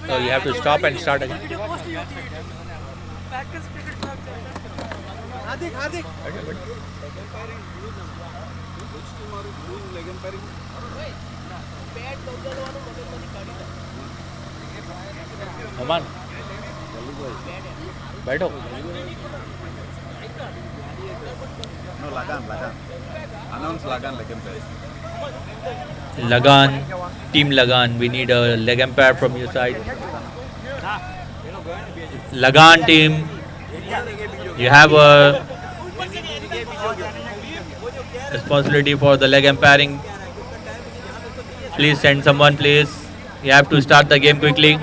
So you have to stop and start again. Aman, बैठो. No, Lagan. Announce Lagan leg umpire. Lagan, team Lagan. We need a leg umpire from your side. Lagan team, you have a responsibility for the leg umpiring. Please send someone, please. You have to start the game quickly.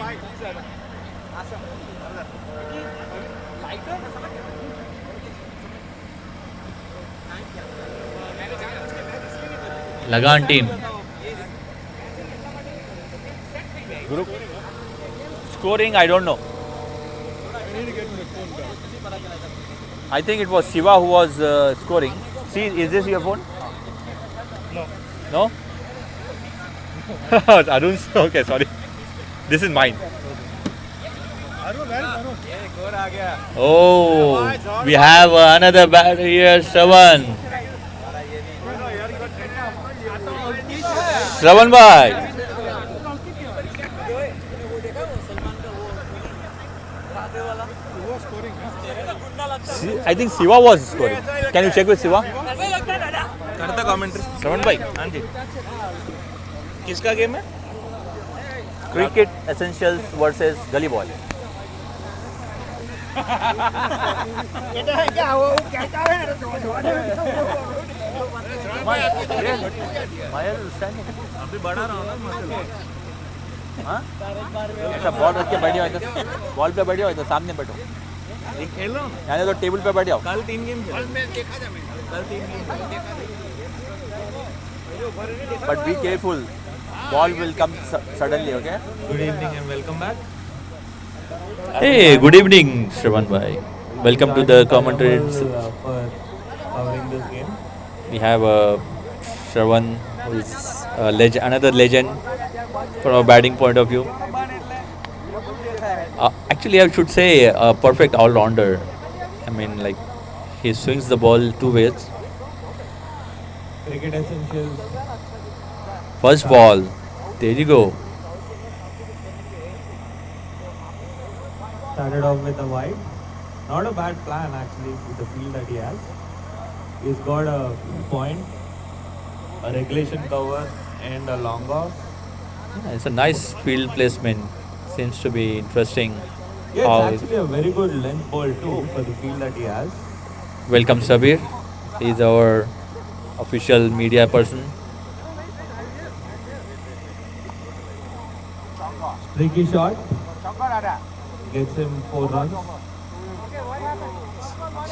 Lagan team. Group scoring, I don't know. I think it was Siva who was scoring. See, is this your phone? No. No? Arun's? Okay, sorry. This is mine. Oh, we have another batter here, Shravan. Shravan bhai. I think Siva was scoring. Can you check with Siva? करता commentary Shravan bhai. हाँ जी किसका game है Cricket Essentials versus Gully Boy. अभी बढ़ा रहा हूँ ना हाँ? अच्छा बॉल रख के बैठे हो इधर बॉल पे बैठे हो इधर सामने बैठो ये खेल रहा हूँ यानी तो टेबल पे बैठे हो कल 3 गेम कल 3 game but be careful ball will come suddenly okay good evening and welcome back hey good evening Shravan bhai welcome to the commentary for covering this game we have Shravan who is another legend from a batting point of view actually I should say a perfect all-rounder I mean like he swings the ball two ways cricket essentials first ball there you go started off with a wide not a bad plan actually with the field that he has he's got a point a regulation cover and a long off it's a nice field placement seems to be interesting yeah it's actually a very good length ball too for the field that he has welcome Sabir he's our official media person tricky shot gets him 4 runs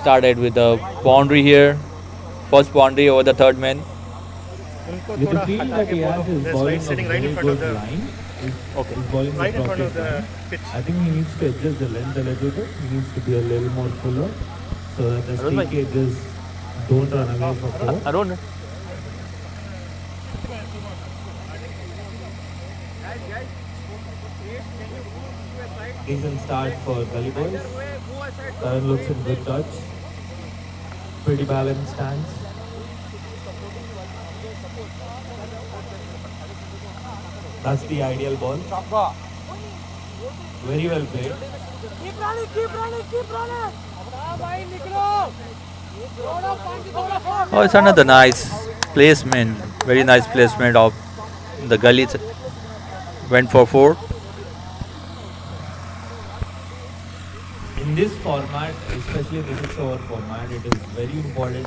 started with a boundary here first boundary over the third man with the field that he has his bowling a sitting right very in front of good the line okay his bowling right is in front of the line. pitch. I think he needs to adjust the length a little bit he needs to be a little more fuller so that the Arun bhai. streak edges don't run away for 4 Arun decent start for Gully boys Karan looks in good touch pretty balanced stance that's the ideal ball very well played oh it's another nice placement very nice placement of the gully went for 4 in this format, especially the 6 over format, it is very important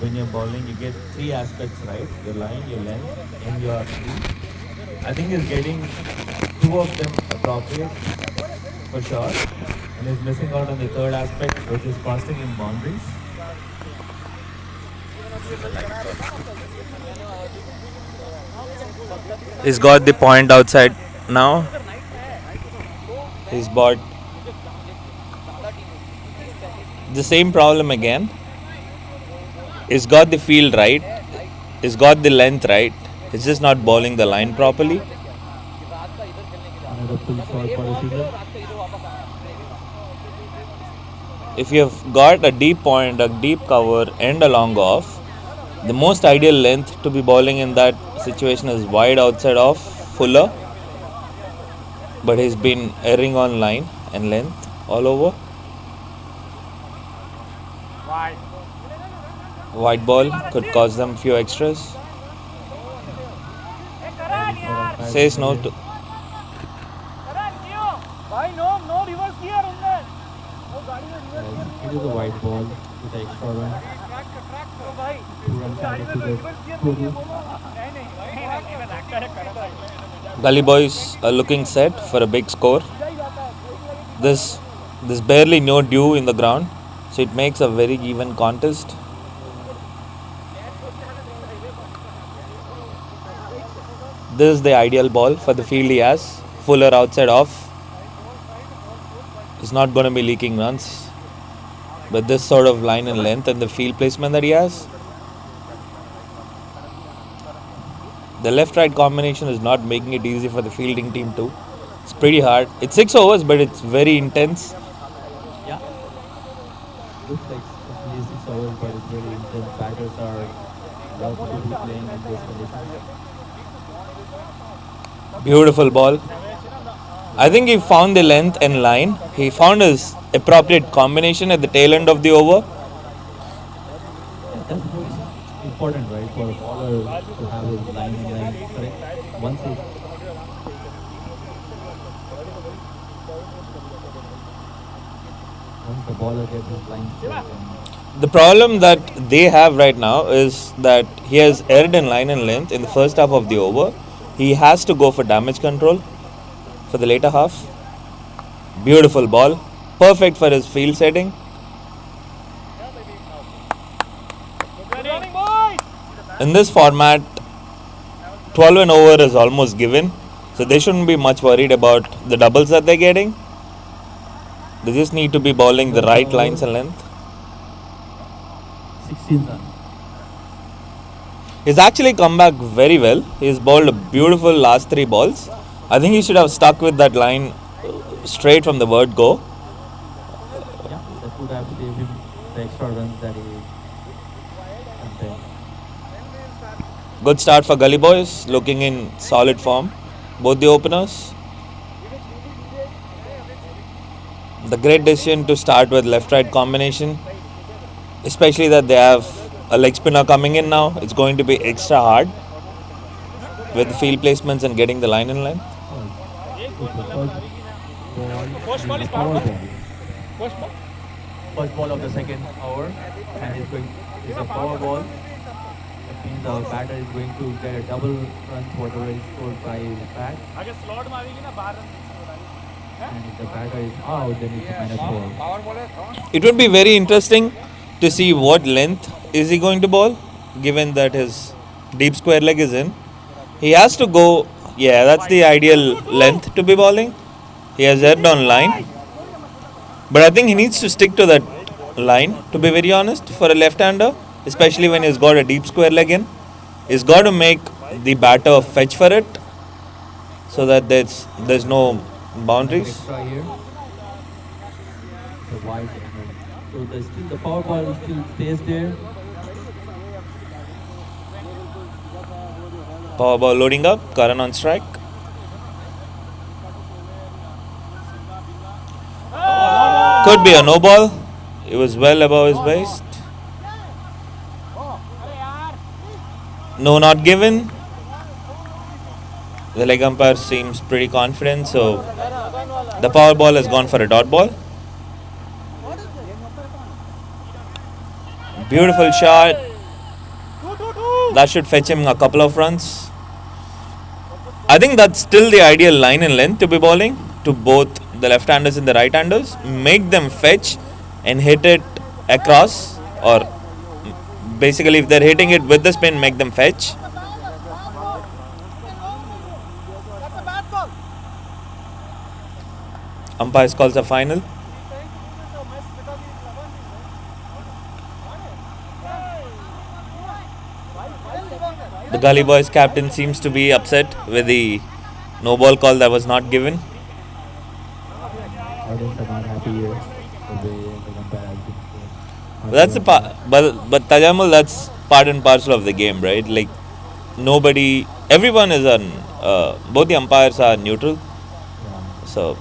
when you're bowling, you get 3 aspects right, your line, your length and your speed. I think he's getting 2 of them appropriate for sure and he's missing out on the third aspect which is costing him boundaries. He's got the point outside now. He's bought the same problem again. He's got the field right. He's got the length right. He's just not bowling the line properly. another full shot for the season. If you have got a deep point, a deep cover, and a long off, the most ideal length to be bowling in that situation is wide outside of Fuller, but he's been erring on line and length all over. White ball could cost them few extras. Says no to. It is a white ball with the extra run. 2 runs added to the total. Gully boys are looking set for a big score. This there's barely no dew in the ground, so it makes a very even contest. This is the ideal ball for the field he has. Fuller outside off. He's not going to be leaking runs. But this sort of line and length and the field placement that he has, the left-right combination is not making it easy for the fielding team too. It's pretty hard. It's 6 overs, but it's very intense. Yeah. Looks like only 6 overs, but it's very intense. Batters are love to be playing in this condition. Beautiful ball. I think he found the length and line. He found his appropriate combination at the tail end of the over. That's what's important, right, for a bowler to have his line and line correct. Once the bowler gets his line straight. The problem that they have right now is that he has erred in line and length in the first half of the over. He has to go for damage control for the later half. Beautiful ball. Perfect for his field setting. In this format, 12 and over is almost given. So they shouldn't be much worried about the doubles that they're getting. They just need to be bowling the right lines and length. 16 runs. He's actually come back very well. He's bowled a beautiful last 3 balls. I think he should have stuck with that line straight from the word go. Yeah, that would have saved him the extra runs that he obtained. Good start for Gully boys, looking in solid form. Both the openers. The great decision to start with left-right combination, especially that they have a leg spinner coming in now. It's going to be extra hard with the field placements and getting the line in line. First ball is power ball. First ball of the second over, and it's a power ball. That means our batter is going to get a double run whatever is scored by his bat. And if the batter is out, then it's a -4. It would be very interesting to see what length is he going to bowl, given that his deep square leg is in. He has to go, yeah, that's the ideal length to be bowling. He has erred on line. But I think he needs to stick to that line, to be very honest, for a left-hander, especially when he's got a deep square leg in. He's got to make the batter fetch for it so that there's no boundaries. Extra here. The wide. So the power ball still stays there. Power ball loading up, Karan on strike. Could be a no ball. It was well above his waist. No, not given. The leg umpire seems pretty confident, so the power ball has gone for a dot ball. Beautiful shot. That should fetch him a couple of runs. I think that's still the ideal line and length to be bowling to both the left-handers and the right-handers. Make them fetch and hit it across, or basically if they're hitting it with the spin, make them fetch. Umpires calls a final. The Gully Boys captain seems to be upset with the no ball call that was not given. audience are not happy here. The way the umpire has been not That's the given part. much. But Tajamul, that's part and parcel of the game, right? Like nobody, everyone is on. Both the umpires are neutral. Yeah, So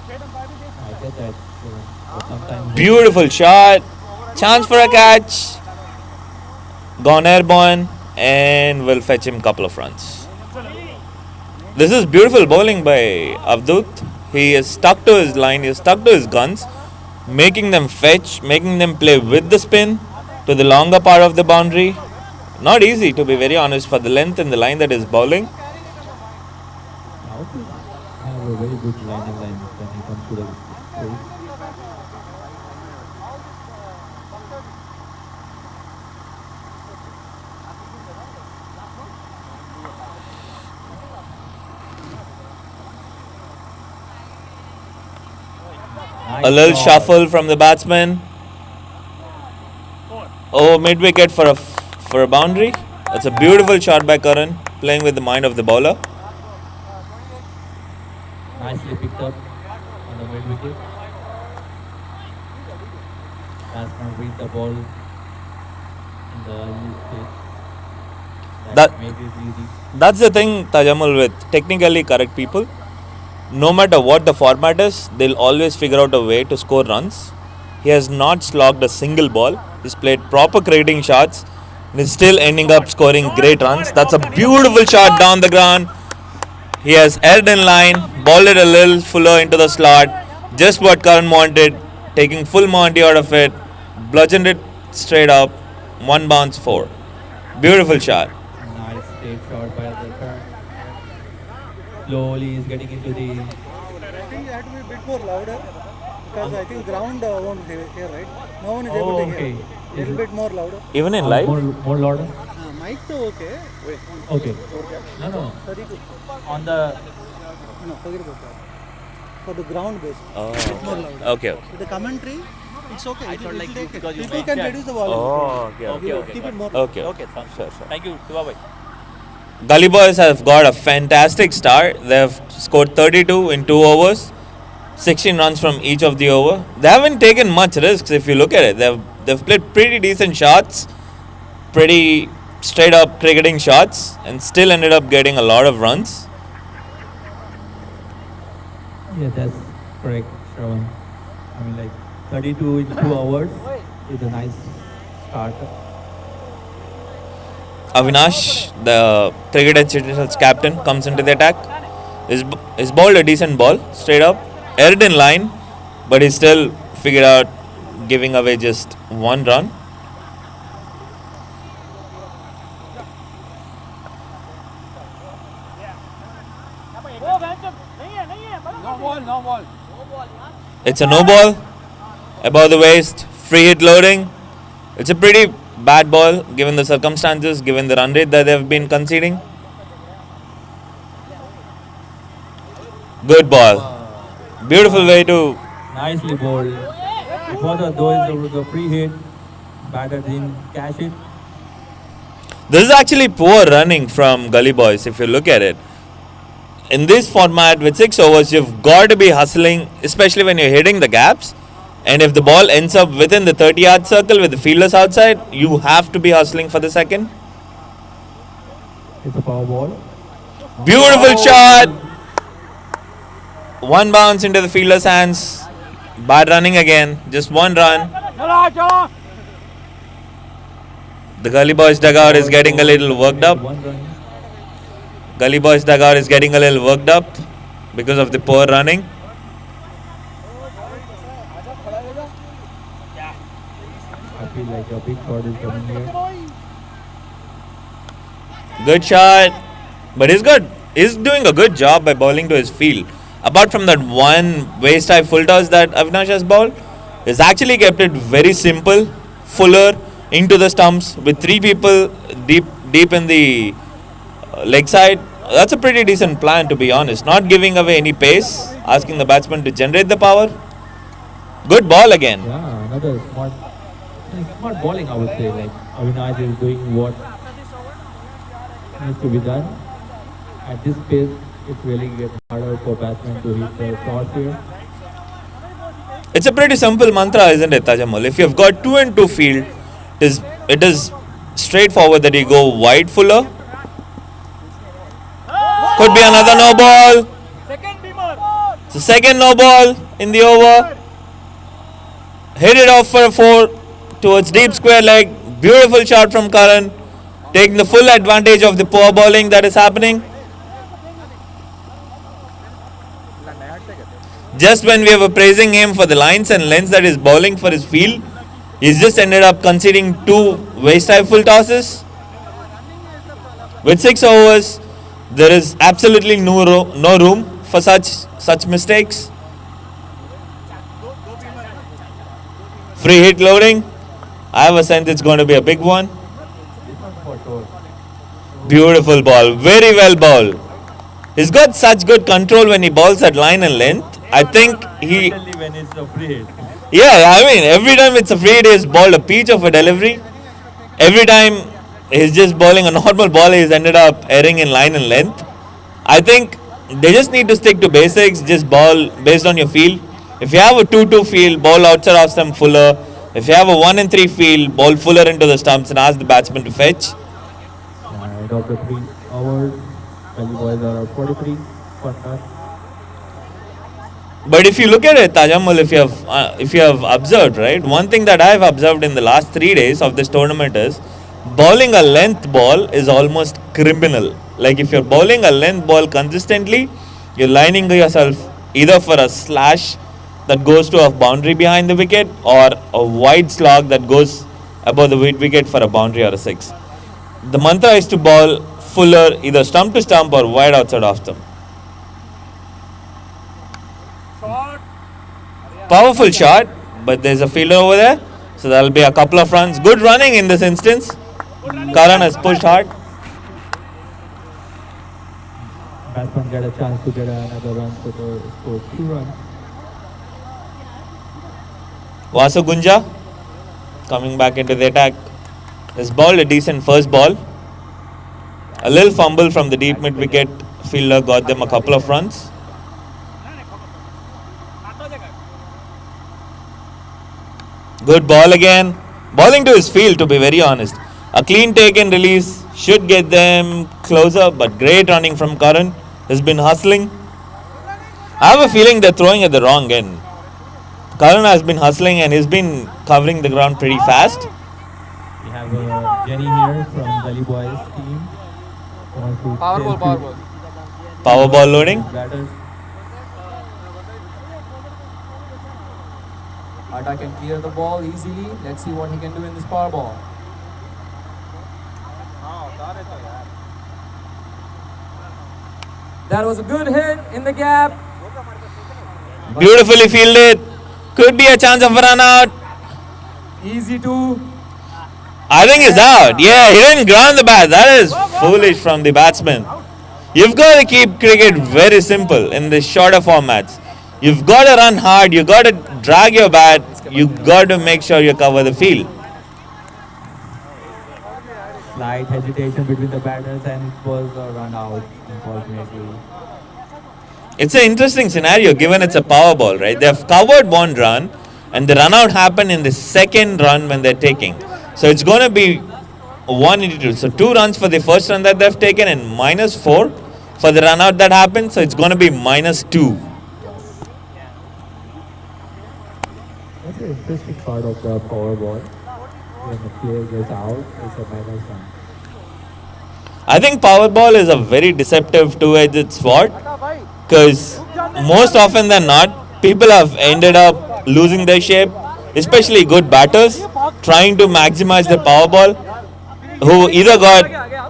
I get that. But sometimes like beautiful shot, chance for a catch, gone airborne, and will fetch him couple of runs. This is beautiful bowling by Avdut. He is stuck to his line. He is stuck to his guns, making them fetch, making them play with the spin to the longer part of the boundary. Not easy, to be very honest, for the length and the line that is bowling. South have a very good line and line when it comes to the pace. A Nice little shot. shuffle from the batsman. Oh, mid wicket for a boundary. That's a beautiful shot by Karan, playing with the mind of the bowler. Nicely picked up on the mid wicket. Batsman read the ball in the early stage. That That made it easy. that's the thing, Tajamul, with technically correct people. No matter what the format is, they'll always figure out a way to score runs. He has not slogged a single ball. He's played proper creating shots and is still ending up scoring great runs. That's a beautiful shot down the ground. He has held in line, balled it a little fuller into the slot. Just what Karan wanted, taking full Monty out of it, bludgeoned it straight up. One bounce, four. Beautiful shot. Nice straight shot by the current. Slowly he's getting into the. I think you have to be a bit more louder because I think ground won't hear, right? No one is able Oh, to okay. hear. Is Little it bit more louder. Even in live? more louder? Mic to okay. Wait. Okay. No, no. 32. On the. No, forget about that. For the ground base, Oh, bit more louder. okay. With the commentary, it's okay. I thought It like will you- take it. because you People make can that. reduce the volume. Oh, okay. Okay, okay. Keep got it more. Okay. Okay, Sure, sure. thank you. Bye. Gully Boys have got a fantastic start. They have scored 32 in 2 overs, 16 runs from each of the over. They haven't taken much risks if you look at it. They've played pretty decent shots, pretty straight up cricketing shots, and still ended up getting a lot of runs. Yeah, that's correct, Shravan. I mean, like 32 in 2 hours is a nice start. Avinash, the cricket institution's captain, comes into the attack. He's bowled a decent ball, straight up, aired in line, but he still figured out giving away just 1 run. It's a no ball, above the waist, free hit loading. It's a pretty bad ball given the circumstances, given the run rate that they've been conceding. Good ball. Beautiful way to. Nicely bowled. It was a free hit. Batter didn't catch it. This is actually poor running from Gully Boys if you look at it. In this format with 6 overs, you've got to be hustling, especially when you're hitting the gaps. And if the ball ends up within the 30-yard circle with the fielders outside, you have to be hustling for the second. It's a power ball. Beautiful shot. 1 bounce into the fielder's hands. Bad running again. Just 1 run. The Gully Boys dugout is getting a little worked up. 1 run. Gully Boys dugout is getting a little worked up because of the poor running. I feel like a big shot is coming here. Good shot. But he's good. He's doing a good job by bowling to his field. Apart from that one waist high full toss that Avinash has bowled, he's actually kept it very simple, fuller into the stumps with 3 people deep in the leg side. That's a pretty decent plan, to be honest. Not giving away any pace, asking the batsman to generate the power. Good ball again. Yeah, another smart bowling, I would say. Like Avinash is doing what needs to be done. At this pace, it's really getting harder for batsmen to hit the shots here. It's a pretty simple mantra, isn't it, Tajamal? If you've got 2 and 2 field, it is straightforward that you go wide fuller. Could be another no ball. So second no ball in the over. Hit it off for a 4 towards deep square leg. Beautiful shot from Karan. Taking the full advantage of the poor bowling that is happening. Just when we were praising him for the lines and lengths that is bowling for his field, he's just ended up conceding 2 waste-time full tosses. With 6 overs, there is absolutely no room for such mistakes. Free hit loading. I have a sense it's going to be a big one. Beautiful ball. Very well bowled. He's got such good control when he bowls at line and length. I think he... Especially when it's a free hit. Yeah, I mean, every time it's a free hit, he's bowled a peach of a delivery. Every time he's just bowling a normal ball, he's ended up erring in line and length. I think they just need to stick to basics, just bowl based on your field. If you have a 2-2 field, bowl outside off stump fuller. If you have a 1-3 field, bowl fuller into the stumps and ask the batsman to fetch. End of the 3 hours, Gully boys are at 43 for none. But if you look at it, Tajamal, if you have observed, right, one thing that I have observed in the last 3 days of this tournament is bowling a length ball is almost criminal. Like if you're bowling a length ball consistently, you're lining yourself either for a slash that goes to a boundary behind the wicket or a wide slog that goes above the wicket for a boundary or a 6. The mantra is to bowl fuller, either stump to stump or wide outside off stump. Powerful shot, but there's a fielder over there, so that'll be a couple of runs. Good running in this instance. Karan has pushed hard. Batsman get a chance to get another run, so they score 2 runs. Vasu Gunja coming back into the attack has bowled a decent first ball. A little fumble from the deep mid wicket fielder got them a couple of runs. Good ball again. Bowling to his field, to be very honest. A clean take and release should get them closer, but great running from Karan. Has been hustling. I have a feeling they're throwing at the wrong end. Karan has been hustling and he's been covering the ground pretty fast. We have Jenny here from Gully boys team. Power Power ball loading. Batters. Atta can clear the ball easily. Let's see what he can do in this power ball. That was a good hit in the gap. Beautifully fielded. Could be a chance of a run out. Easy to. I think he's out. Yeah, he didn't ground the bat. That is foolish from the batsman. You've got to keep cricket very simple in the shorter formats. You've got to run hard. You've got to drag your bat. You've got to make sure you cover the field. Slight hesitation between the batters and it was a run out, unfortunately. It's an interesting scenario given it's a power ball, right? They've covered one run and the run out happened in the second run when they're taking. So it's going to be 182. So 2 runs for the first run that they've taken and -4 for the run out that happened. So it's going to be -2. That's an interesting part of the power ball. When the player gets out, it's a -1. I think power ball is a very deceptive two-edged sword because most often than not, people have ended up losing their shape, especially good batters, trying to maximize their power ball, who either got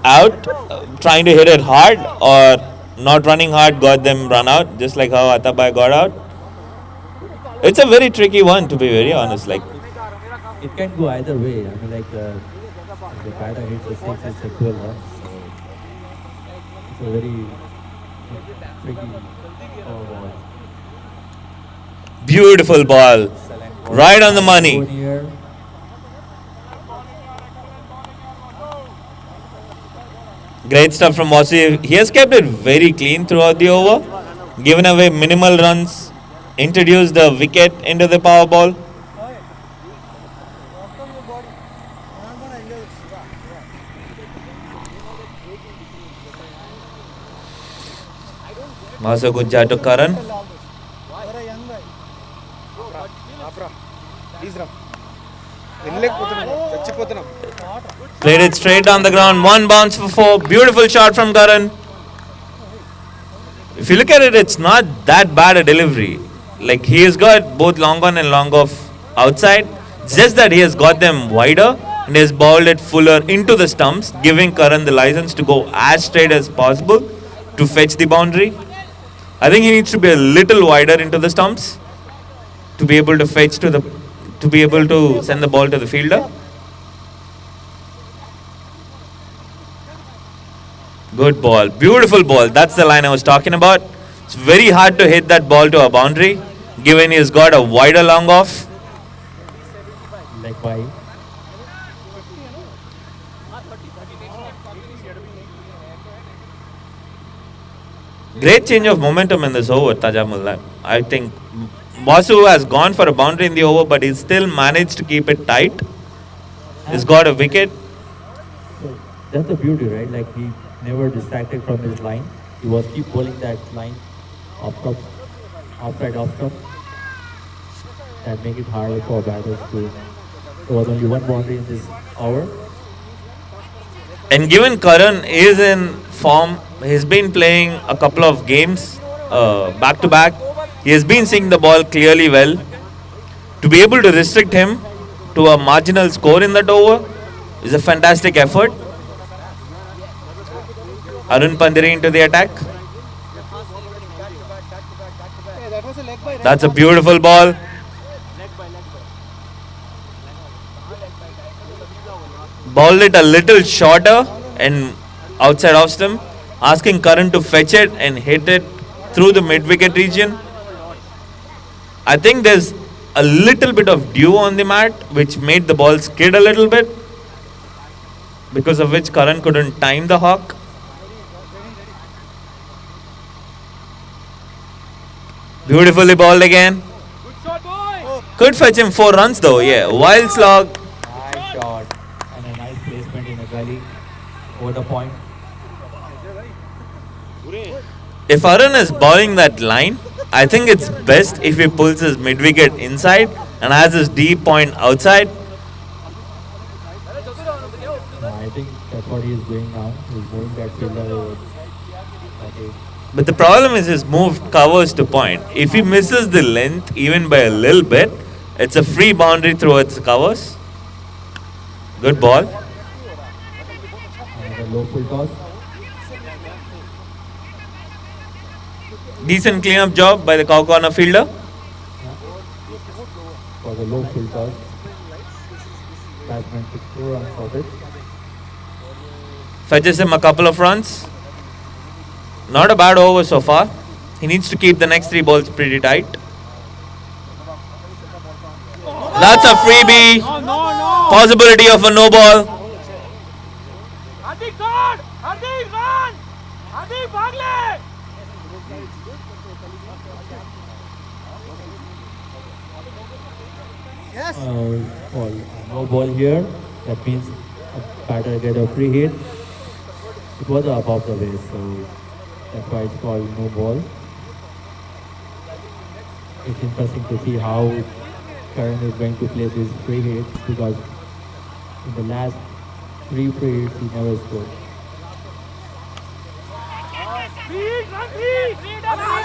out trying to hit it hard or not running hard got them run out, just like how Atabai got out. It's a very tricky one, to be very honest. Like, It can go either way. I mean, like the batter hits a 6, it's a 12 run. So it's a very tricky power ball. beautiful ball, right on the money. Good here. Great stuff from Wasi. He has kept it very clean throughout the over, given away minimal runs, introduce the wicket into the power ball. Also good job to Karan. Played it straight down the ground. One bounce for four. Beautiful shot from Karan. If you look at it, it's not that bad a delivery. Like he has got both long on and long off outside. It's just that he has got them wider and has bowled it fuller into the stumps, giving Karan the license to go as straight as possible to fetch the boundary. I think he needs to be a little wider into the stumps to be able to fetch to be able to send the ball to the fielder. Good ball, beautiful ball. That's the line I was talking about. It's very hard to hit that ball to a boundary, given he's got a wider long off. Like why? Great change of momentum in this over, Tajamul. I think Basu has gone for a boundary in the over, but he's still managed to keep it tight. He's got a wicket. So that's the beauty, right? Like he never distracted from his line. He was keep bowling that line off top, outside off top. That make it harder for batters to. There was only one boundary in this over. And given Karan is in form, he's been playing a couple of games back to back. He has been seeing the ball clearly well. To be able to restrict him to a marginal score in that over is a fantastic effort. Arun Pandiri into the attack. That's a beautiful ball. Bowled it a little shorter and outside off stump, asking Karan to fetch it and hit it through the mid wicket region. I think there's a little bit of dew on the mat which made the ball skid a little bit, because of which Karan couldn't time the hawk. Beautifully bowled again. Could fetch him 4 runs though, yeah. Wild slog. Nice shot and a nice placement in the gully over the point. If Arun is bowling that line, I think it's best if he pulls his mid wicket inside and has his deep point outside. I think that's what he is doing now. He's moving that fielder over. Okay. But the problem is his move covers to point. If he misses the length even by a little bit, it's a free boundary through its covers. Good ball. And the low full toss. Decent cleanup job by the cow corner fielder. For the low full toss. Batsman took 2 runs of it. Fetches him a couple of runs. Not a bad over so far. He needs to keep the next 3 balls pretty tight. That's a freebie. Possibility of a no ball. Yes. Ball. No ball here. That means a batter get a free hit. It was above the base, so that's why it's called no ball. It's interesting to see how Karan is going to play these free hits, because in the last 3 free hits he never scored.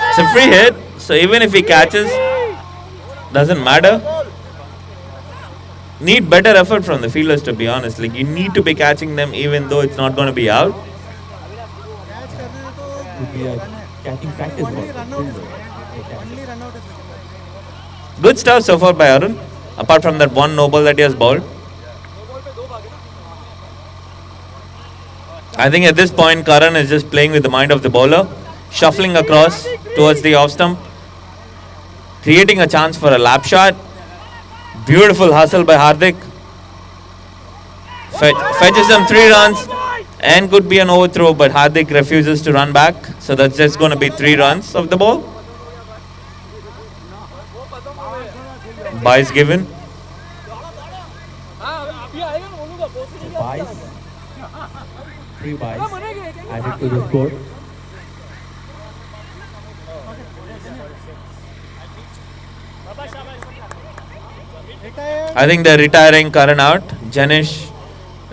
It's a free hit, so even if he catches, doesn't matter. Need better effort from the fielders, to be honest. Like, you need to be catching them even though it's not going to be out. It would be a catching practice ball. Only run out is Good stuff so far by Arun, apart from that one no ball that he has bowled. I think at this point Karan is just playing with the mind of the bowler, shuffling across towards the off stump, creating a chance for a lap shot. Beautiful hustle by Hardik. Fetches them 3 runs and could be an overthrow, but Hardik refuses to run back. So that's just going to be 3 runs of the ball. buys given. Buys. 3 buys added to the score. I think they're retiring Karan out. Janish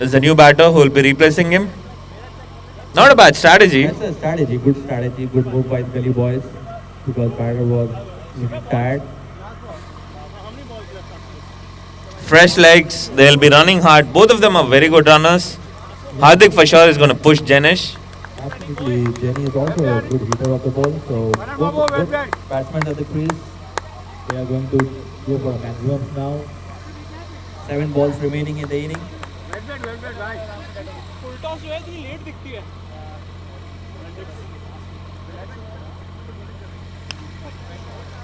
is the new batter who will be replacing him. Not a bad strategy. That's a strategy, good strategy, good move by the Gully boys because batter was tired. Fresh legs. They'll be running hard. Both of them are very good runners. Hardik for sure is going to push Janish. Absolutely, Jenny is also a good hitter of the ball. So both batsmen at the crease. They are going to go for a maximum now. 7 balls remaining in the inning.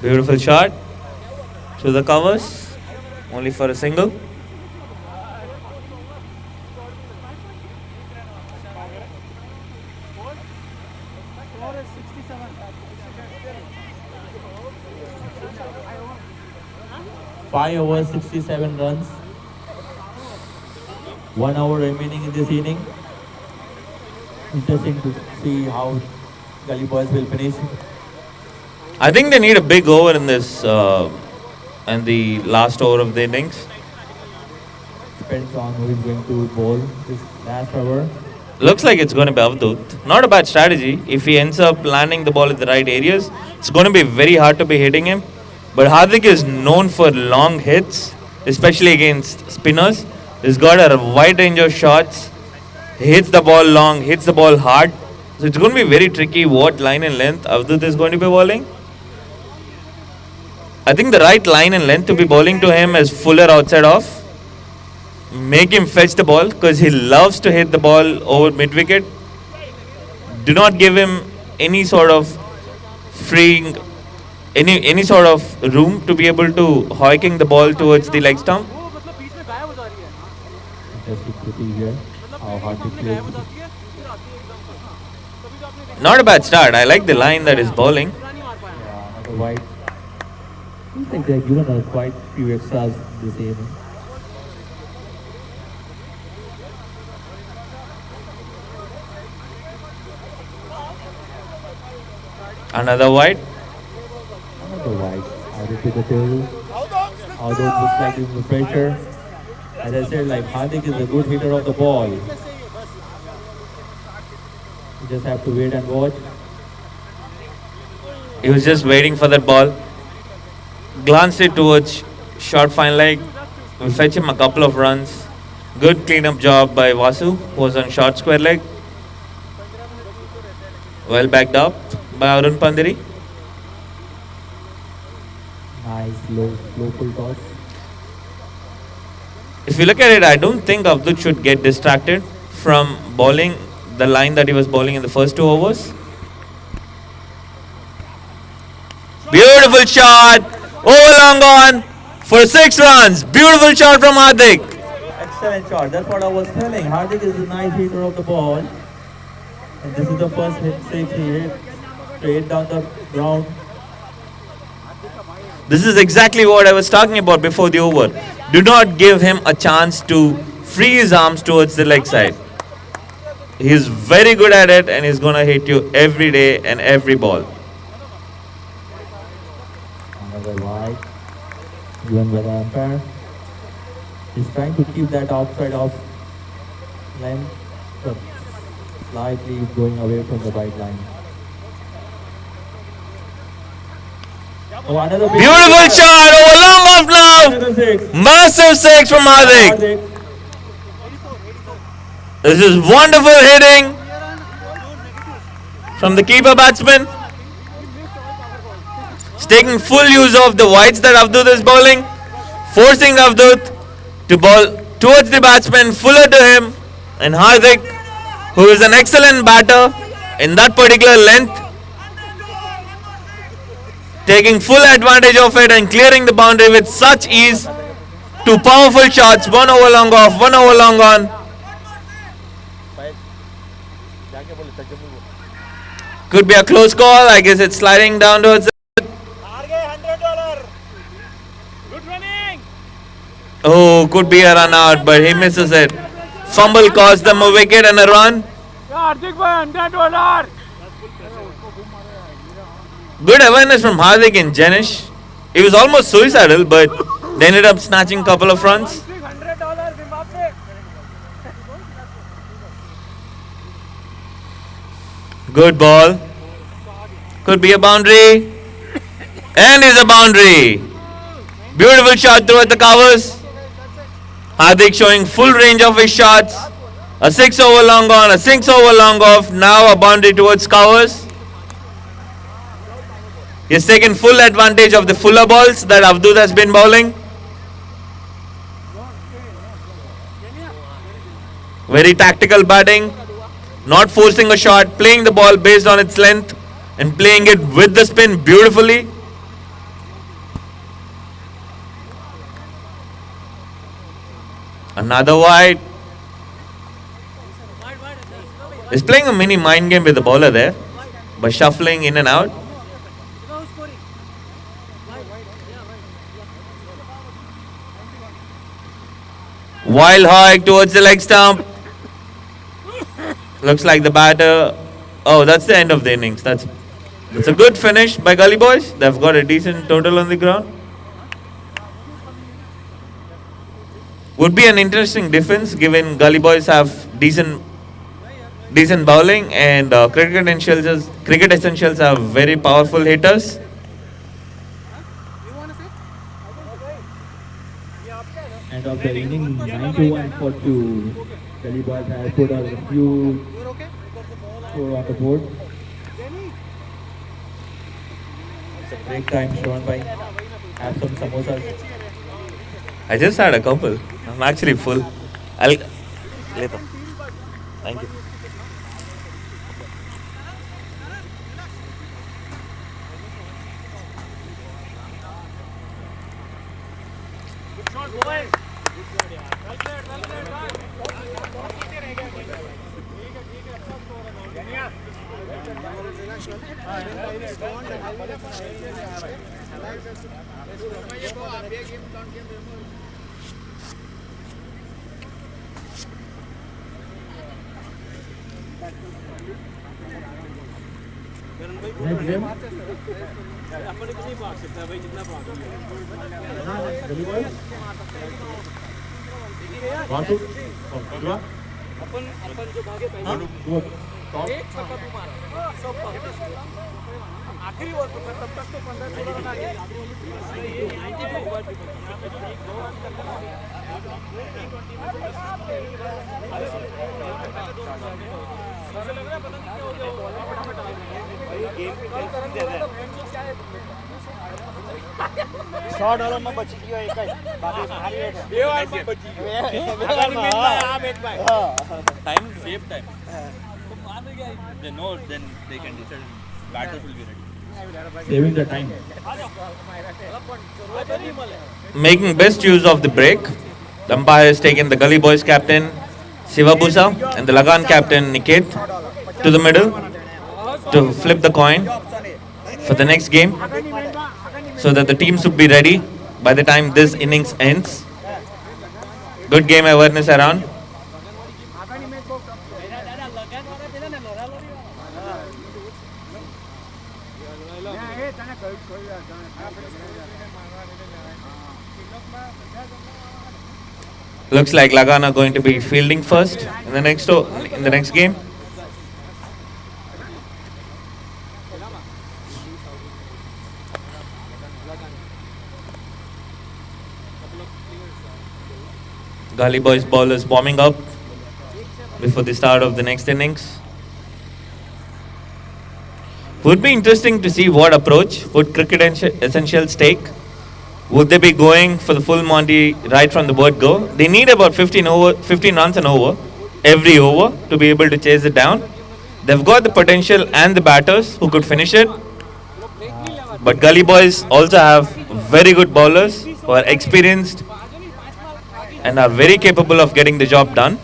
Beautiful shot to the covers. Only for a single. Five overs, 67 runs. 1 hour remaining in this inning. Interesting to see how Gully boys will finish. I think they need a big over in this and the last over of the innings. Depends on who is going to bowl this last over. Looks like it's going to be Avdut. Not a bad strategy. If he ends up landing the ball at the right areas, it's going to be very hard to be hitting him. But Hardik is known for long hits, especially against spinners. He's got a wide range of shots. He hits the ball long, hits the ball hard. So it's going to be very tricky what line and length Avdut is going to be bowling. I think the right line and length to be bowling to him is Fuller outside off. Make him fetch the ball because he loves to hit the ball over mid wicket. Do not give him any sort of freeing, any sort of room to be able to hoiking the ball towards the leg stump. Interesting to see here how hard to play. Not a bad start. I like the line that is bowling. Yeah, another wide. Seems like they're given us quite few extras this evening. Another wide. Another wide. Added to the table. Although it looks like it's the pressure. As I said, like Hardik is a good hitter of the ball. You just have to wait and watch. He was just waiting for that ball. Glanced it towards short fine leg. Will fetch him a couple of runs. Good cleanup job by Vasu, who was on short square leg. Well backed up by Arun Pandiri. Nice low full toss. If you look at it, I don't think Avdut should get distracted from bowling the line that he was bowling in the first 2 overs. Beautiful shot. Over long on for 6 runs. Beautiful shot from Hardik. Excellent shot. That's what I was telling. Hardik is a nice hitter of the ball. And this is the first hit 6 he hit straight down the ground. This is exactly what I was talking about before the over. Do not give him a chance to free his arms towards the leg side. He's very good at it and he's going to hit you every day and every ball. Another wide. Given by the umpire. He's trying to keep that outside off length, but slightly going away from the right line. Oh, another big Beautiful shot over long off now. Another 6. Massive 6 from Hardik. Hardik. This is wonderful hitting from the keeper batsman. He's taking full use of the wides that Avdut is bowling, forcing Avdut to bowl towards the batsman, Fuller to him, and Hardik, who is an excellent batter in that particular length, taking full advantage of it and clearing the boundary with such ease. 2 powerful shots, 1 over long off, 1 over long on. Could be a close call. I guess it's sliding down towards it. Oh, could be a run out, but he misses it. Fumble cost them a wicket and a run. Good awareness from Hardik and Janish. He was almost suicidal, but they ended up snatching a couple of runs. Good ball. Could be a boundary. And is a boundary. Beautiful shot through at the covers. Hardik showing full range of his shots. A 6 over long on, a 6 over long off. Now a boundary towards covers. He's taken full advantage of the fuller balls that Avdud has been bowling. Very tactical batting. Not forcing a shot, playing the ball based on its length and playing it with the spin beautifully. Another wide. He's playing a mini mind game with the bowler there by shuffling in and out. Wild hike towards the leg stump. Looks like the batter. Oh, that's the end of the innings. That's a good finish by Gully boys. They've got a decent total on the ground. Would be an interesting defense given Gully boys have decent bowling and cricket essentials have very powerful hitters. End of the inning, 9-1 for 2. Gully boys have put out a few score on the board. It's a break time shown by. Have some samosas. I just had a couple. I'm actually full. I'll later. Thank you. Next game. Gully boys. Vasu. Dua. Dua. $100 માં બચી ગયો એક જ બાકી મારી એક બે વારમાં બચી ગયો Time, save time. They know, then they can decide. Batters will be ready. Saving the time. Making best use of the break. The umpire has taken the Gully boys captain Sivabusa and the Lagan captain Niket to the middle to flip the coin for the next game so that the teams would be ready by the time this innings ends. Good game awareness around. Looks like Lagan are going to be fielding first in the next game. Gully boys bowlers warming up before the start of the next innings. Would be interesting to see what approach would cricket essentials take. Would they be going for the full Monty right from the word go? They need about 15 runs an over every over to be able to chase it down. They've got the potential and the batters who could finish it. But Gully boys also have very good bowlers who are experienced and are very capable of getting the job done.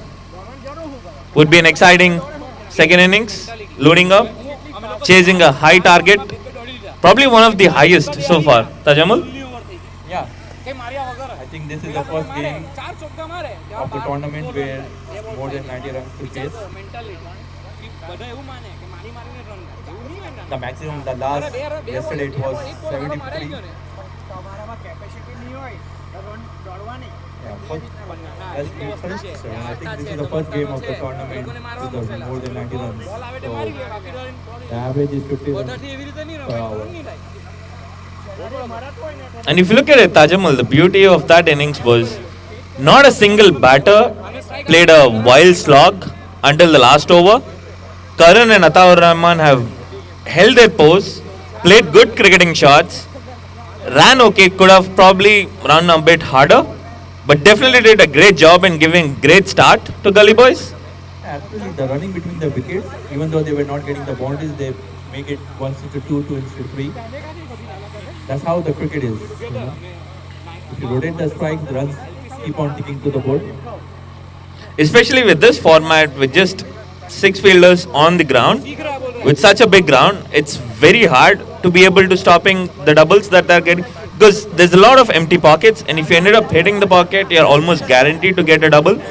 Would be an exciting second innings, loading up, chasing a high target, probably one of the highest so far. Tajamul? Yeah. I think think this is the first game of the tournament where more than 90 runs to chase. The maximum, the last, yesterday it was 73. Yeah, that's the first. So I think this is the first game of the tournament with more than 90 runs. So the average is 50 runs per hour. And if you look at it, Tajamul, the beauty of that innings was not a single batter played a wild slog until the last over. Karan and Ataur Rahman have held their pose, played good cricketing shots, ran okay, could have probably run a bit harder, but definitely did a great job in giving great start to Gully Boys. Actually, the running between the wickets, even though they were not getting the boundaries, they make it once into two, two into three. That's how the cricket is. You know? If you rotate the strikes, the runs keep on ticking to the board. Especially with this format, with just 6 fielders on the ground, with such a big ground, it's very hard to be able to stopping the doubles that they're getting, because there's a lot of empty pockets, and if you ended up hitting the pocket, you're almost guaranteed to get a double. Yeah,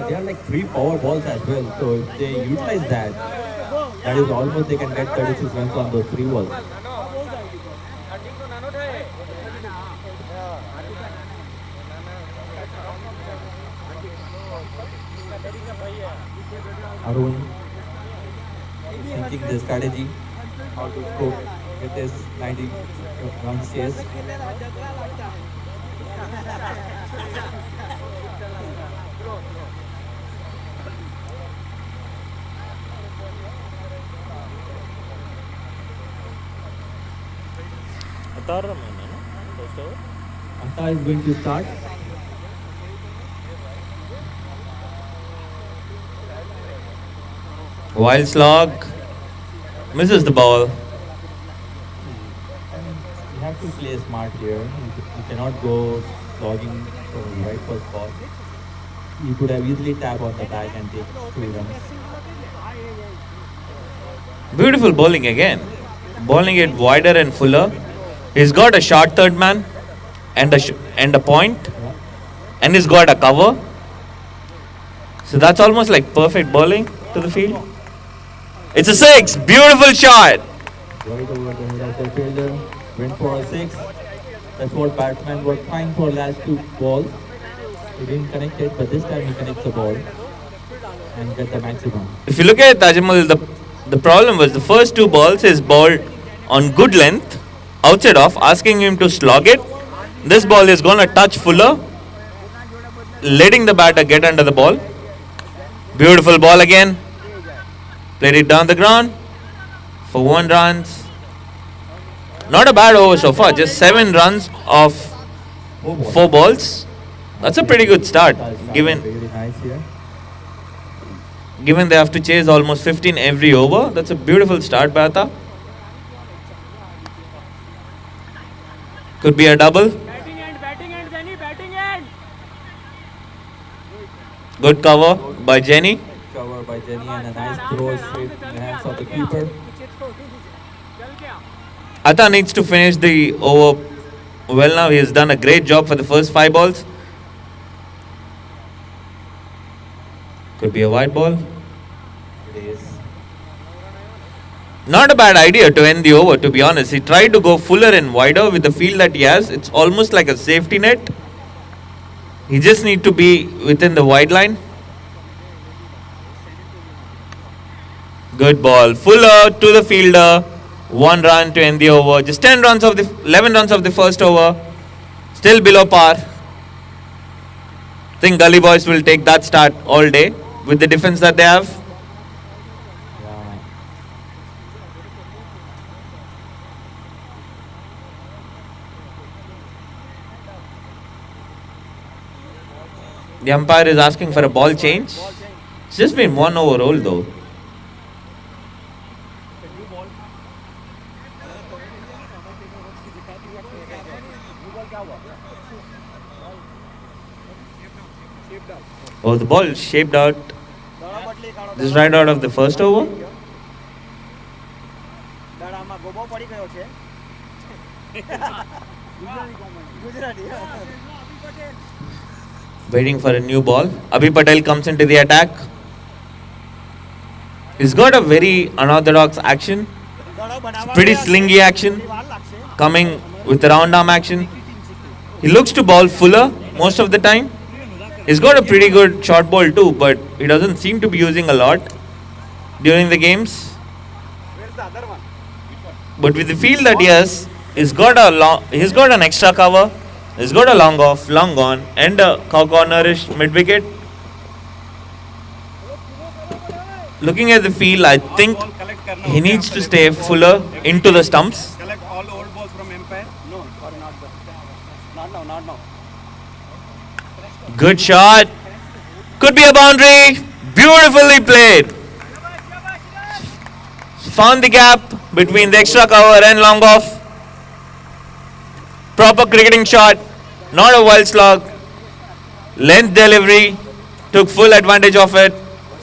they are like 3 power balls as well. So if they utilize that, that is almost they can get 36 runs on those 3 balls. Arun thinking the strategy, how to cope with this 90 runs chase. Anta is going to start. Wild slog, misses the ball. You have to play smart here. You cannot go slogging for right first ball. You could have easily tap on the back and take 3 runs. Beautiful bowling again. Bowling it wider and fuller. He's got a short third man and a point, and he's got a cover. So that's almost like perfect bowling to the field. It's a 6. Beautiful shot. Right over the head of the fielder. Went for a 6. That's what batsmen were trying for last 2 balls. He didn't connect it, but this time he connects the ball and get the maximum. If you look at Tajamul, the problem was the first 2 balls is bowled on good length, outside off, asking him to slog it. This ball is going to touch fuller, letting the batter get under the ball. Beautiful ball again. Played it down the ground for 1 runs. Not a bad over so far, just 7 runs of 4 balls. That's a pretty good start, given Really nice here. they have to chase almost 15 every over. That's a beautiful start, Bata. Could be a double. Batting end, Danny, batting end. Good cover by Jenny. Cover by Jenny and a nice throw straight in the hands of the keeper. Ata needs to finish the over well now. He has done a great job for the first 5 balls. Could be a wide ball. It is. Not a bad idea to end the over, to be honest. He tried to go fuller and wider with the field that he has. It's almost like a safety net. He just need to be within the wide line. Good ball. Fuller to the fielder. 1 run to end the over. Just 11 runs of the first over. Still below par. Think Gully Boys will take that start all day with the defense that they have. Yeah. The umpire is asking for a ball change. It's just been 1 over all though. Oh, the ball shaped out just right out of the first over. Gujarati. Waiting for a new ball. Abhi Patel comes into the attack. He's got a very unorthodox action. Pretty slingy action. Coming with the round arm action. He looks to ball fuller most of the time. He's got a pretty good short ball too, but he doesn't seem to be using a lot during the games. But with the feel that he has, he's got an extra cover. He's got a long off, long on, and a cornerish mid wicket. Looking at the field, I think he needs to stay fuller into the stumps. Collect all old balls from Empire. No, sorry, not that. Not now, not now. Good shot. Could be a boundary. Beautifully played. Found the gap between the extra cover and long off. Proper cricketing shot. Not a wild slog. Length delivery. Took full advantage of it.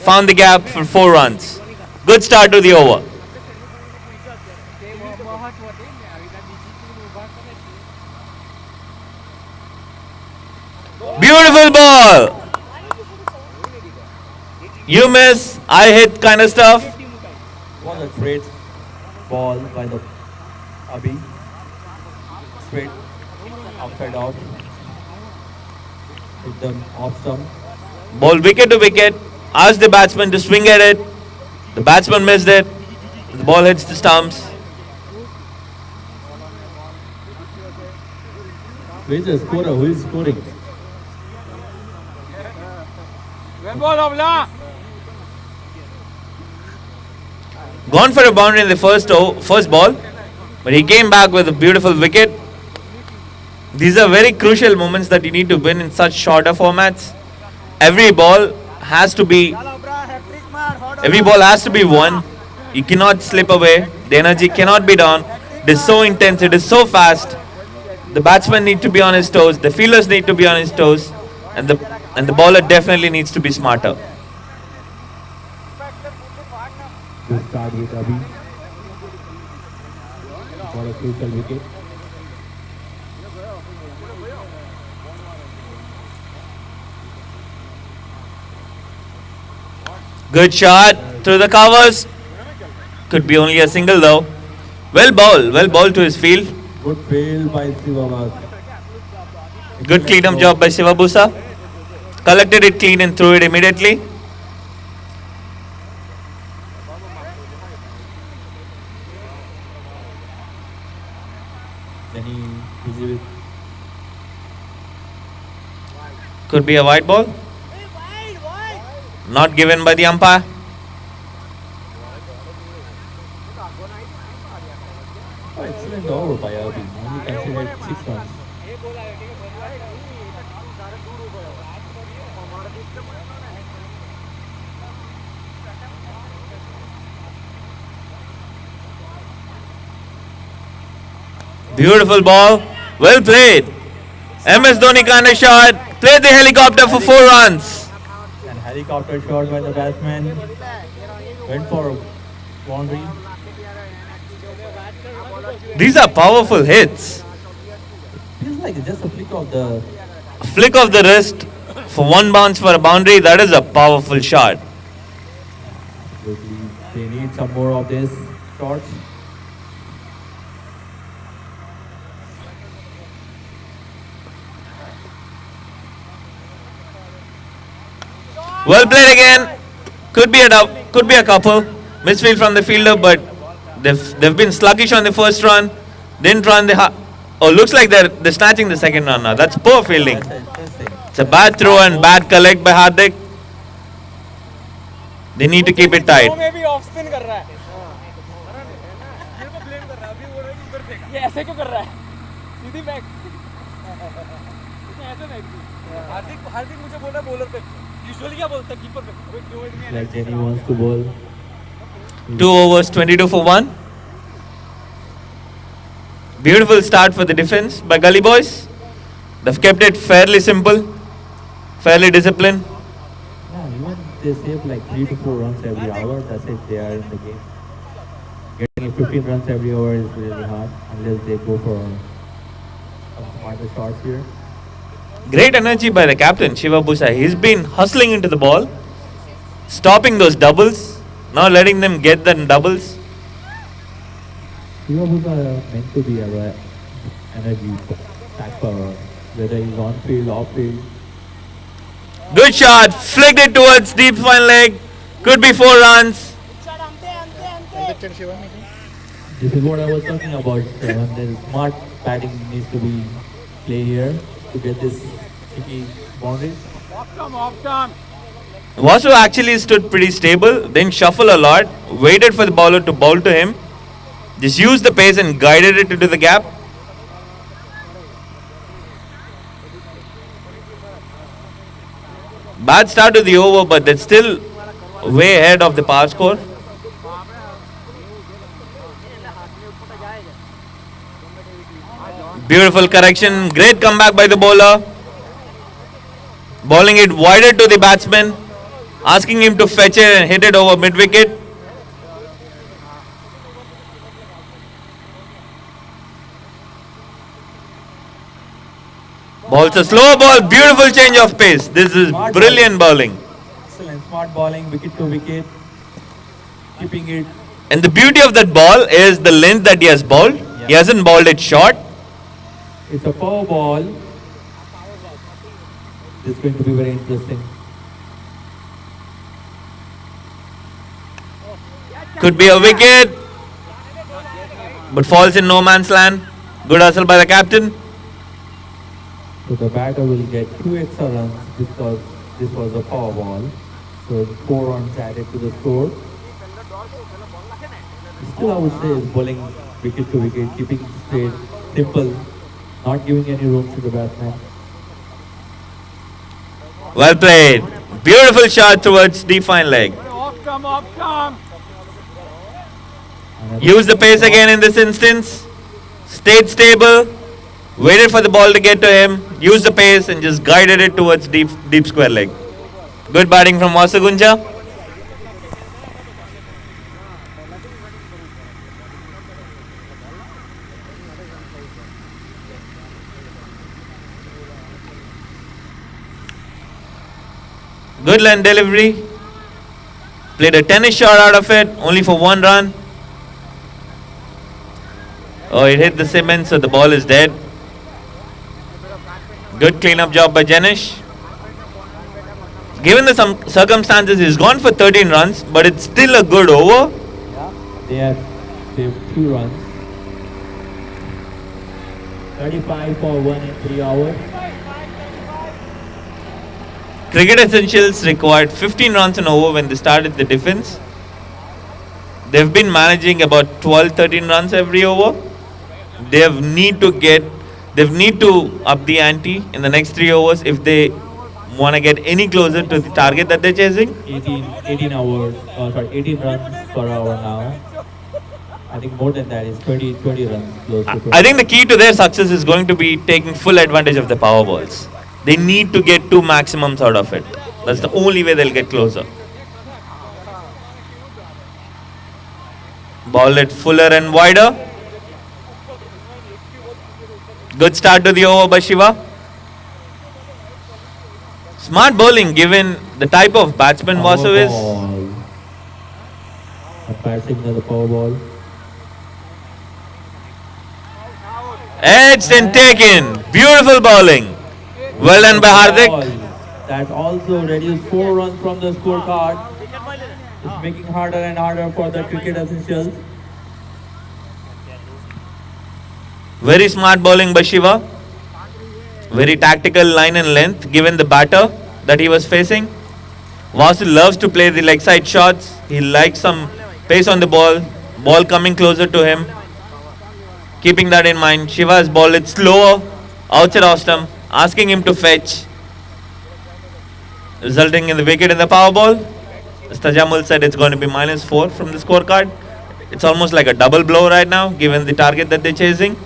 Found the gap for 4 runs. Good start to the over. Beautiful ball. You miss, I hit kind of stuff. Was a great ball by the Abhi. Straight outside out. Hit them off stump. Ball wicket to wicket. Asked the batsman to swing at it. The batsman missed it. The ball hits the stumps. Who is the scorer? Who is scoring? Gone for a boundary in the first ball, but he came back with a beautiful wicket. These are very crucial moments that you need to win in such shorter formats. Every ball has to be won. You cannot slip away. The energy cannot be down. It is so intense. It is so fast. The batsman need to be on his toes. The fielders need to be on his toes, and the bowler definitely needs to be smarter. Good start with Abhi. For a crucial wicket. Good shot through the covers. Could be only a single though. Well bowled to his field. Good fail by Sivabas. Good clean up job by Sivabusa. Collected it clean and threw it immediately. Then he busy with Could be a white ball. Not given by the umpire. excellent over by Abhi. Only considered 6 runs. Beautiful ball. Well played. MS Dhoni kind of shot. Played the helicopter for 4 runs. And helicopter shot by the batsman. Went for boundary. These are powerful hits. Feels like it's just a flick of the. A flick of the wrist for 1 bounce for a boundary. That is a powerful shot. They need some more of this shots. Well played again. Could be a couple. Misfield from the fielder, but they've been sluggish on the first run. Didn't run looks like they're snatching the second run now. That's poor fielding. It's a bad throw and bad collect by Hardik. They need to keep it tight. ये ऐसे क्यों कर रहा है सीधी back इसने ऐसे back the हार्दिक मुझे बोला बॉलर पे यूजुअली क्या बोलता है कीपर पे Like Jenny wants to bowl. 2 overs, 22 for 1. Beautiful start for the defense by Gully boys. They've kept it fairly simple, fairly disciplined. Yeah, even they save like 3 to 4 runs every hour. That's it. They are in the game. Getting a 15 runs every over is really hard unless they go for some smarter shots here. Great energy by the captain, Shiva Busa. He's been hustling into the ball, stopping those doubles, not letting them get the doubles. Shiva Busa meant to be a energy back power, whether he's on field, off field. Good shot, flicked it towards deep fine leg. Could be 4 runs. This is what I was talking about. The smart batting needs to be played here to get this tricky boundaries. Vasu actually stood pretty stable, then shuffled a lot, waited for the bowler to bowl to him, just used the pace and guided it into the gap. Bad start to the over, but that's still way ahead of the par score. Beautiful correction, great comeback by the bowler. Bowling it wider to the batsman, asking him to fetch it and hit it over mid wicket. Bowls a slow ball, beautiful change of pace. This is brilliant bowling. Excellent, smart bowling, wicket to wicket, keeping it. And the beauty of that ball is the length that he has bowled. He hasn't bowled it short. It's a power ball. It's going to be very interesting. Could be a wicket, but falls in no man's land. Good hustle by the captain. So the batter will get 2 extra runs because this was a power ball. So 4 runs added to the score. Still, I would say is bowling wicket to wicket, keeping it straight, simple, not giving any room to the batsman. Well played. Beautiful shot towards deep fine leg. Use the pace again in this instance. Stayed stable. Waited for the ball to get to him. Used the pace and just guided it towards deep square leg. Good batting from Vasagunja. Good line delivery. Played a tennis shot out of it, only for 1 run. Oh, it hit the cement, so the ball is dead. Good cleanup job by Janish. Given the circumstances, he's gone for 13 runs, but it's still a good over. They have saved 2 runs. 35 for 1 in 3 hours. Cricket Essentials required 15 runs an over when they started the defense. They've been managing about 12-13 runs every over. They need to up the ante in the next 3 overs if they want to get any closer to the target that they're chasing. 18 runs per hour now. I think more than that is 20 runs close to 20. I think the key to their success is going to be taking full advantage of the power balls. They need to get 2 maximums out of it. That's the only way they'll get closer. Ball it fuller and wider. Good start to the over by Shiva. Smart bowling given the type of batsman Vasu is. Umpire signal the power ball. Edged and taken. Beautiful bowling. Well done by Hardik. That also reduced 4 runs from the scorecard. It's making harder and harder for the Cricket Essentials. Very smart bowling by Shiva. Very tactical line and length given the batter that he was facing. Vasu loves to play the leg side shots. He likes some pace on the ball. Ball coming closer to him. Keeping that in mind, Shiva has bowled it slower outside off stump, asking him to fetch, resulting in the wicket in the power ball. As Tajamul said, it's going to be -4 from the scorecard. It's almost like a double blow right now, given the target that they're chasing.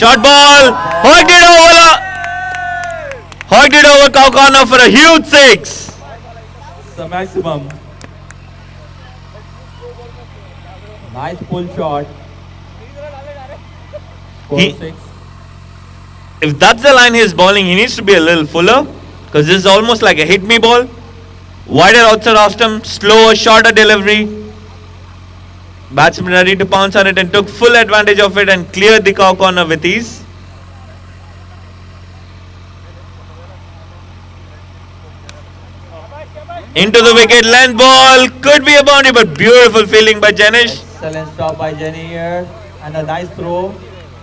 Short ball. Hooked it over. Hooked it over cow corner for a huge 6. It's a maximum. Nice pull shot. Score He- 6. If that's the line he's bowling, he needs to be a little fuller because this is almost like a hit me ball. Wider outside off stump, slower, shorter delivery. Batsman ready to pounce on it and took full advantage of it and cleared the cow corner with ease. Into the wicket, length ball, could be a boundary, but beautiful fielding by Janish. Excellent stop by Jenny here. And a nice throw.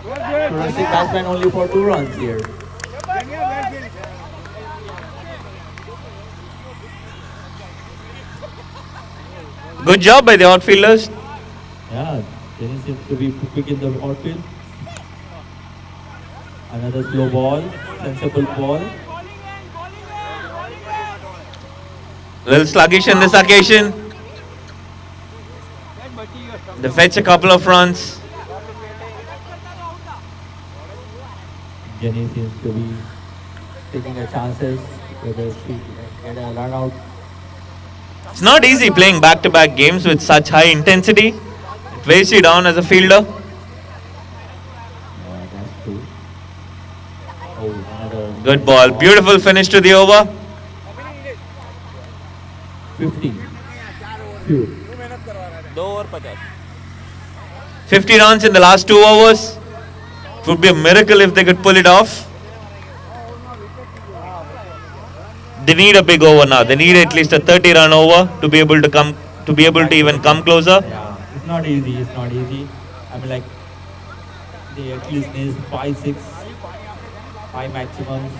Terrific batsman only for 2 runs here. Good job by the outfielders. Yeah, Jenny seems to be quick in the outfield. Another slow ball. Sensible ball. Little sluggish in this occasion. They fetch a couple of runs. Jenny seems to be taking her chances whether she can get a run out. It's not easy playing back-to-back games with such high intensity. It weighs you down as a fielder. Yeah, that's true. Oh, another Good ball. Beautiful finish to the over. 50. Pure. 50 runs in the last 2 overs. It would be a miracle if they could pull it off. They need a big over now. They need at least a 30-run over to be able to even come closer. Yeah, it's not easy. It's not easy. I mean, like, they at least need 5 maximums,